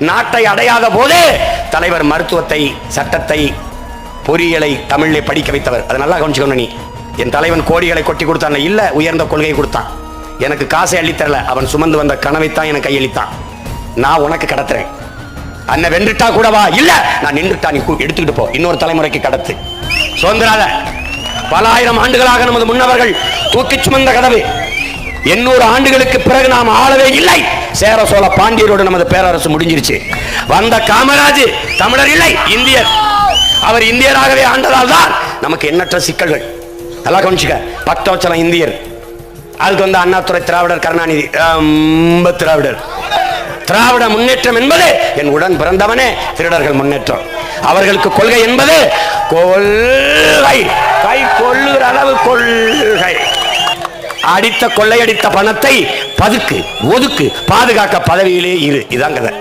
நாட்டை அடையாத போது தலைவர் மருத்துவத்தை, சட்டத்தை, பொறியியலை தமிழிலே படிக்க வைத்தவர். அதை நல்லா கவனிச்சுக்கணும். நீ என் தலைவன் கோடிகளை கொட்டி கொடுத்தான் இல்ல, உயர்ந்த கொள்கையை கொடுத்தான். எனக்கு காசை அள்ளித்தரல, அவன் சுமந்து வந்த கனவைத்தான் எனக்கு கையளித்தான். நான் உனக்கு கடத்துறேன். அண்ணன் வென்றுட்டா கூடவா? இல்ல, நான் நின்றுட்டா, நீ எடுத்துக்கிட்டு போ, இன்னொரு தலைமுறைக்கு கடத்து. சுதந்திரால பல ஆயிரம் ஆண்டுகளாக நமது முன்னவர்கள் தூக்கி சுமந்த கதவு. 800 ஆண்டுகளுக்கு பிறகு நாம் ஆளவே இல்லை. சேர சோழ பாண்டியரோடு நமது பேரரசு முடிஞ்சிருச்சு. வந்த காமராஜ் தமிழர் இல்லை, இந்தியர். அவர் இந்தியராகவே ஆண்டதால் தான் நமக்கு எண்ணற்ற சிக்கல்கள். நல்லா கவனிச்சுக்க. பக்தவச்சலம் இந்தியர், அதுக்கு வந்து அண்ணாதுரை திராவிடர், கருணாநிதி திராவிடர். திராவிட முன்னேற்றம் என்பது என் உடன் பிறந்தவனே திருடர்கள் முன்னேற்றம். அவர்களுக்கு கொள்கை என்பது கொள்கை, கை கொள்ளுகிற அளவு கொள்கை. அடித்த கொள்ளையடித்த பணத்தை பதுக்கு, ஒதுக்கு, பாதுகாக்க பதவியிலே இரு. இதான் கதை.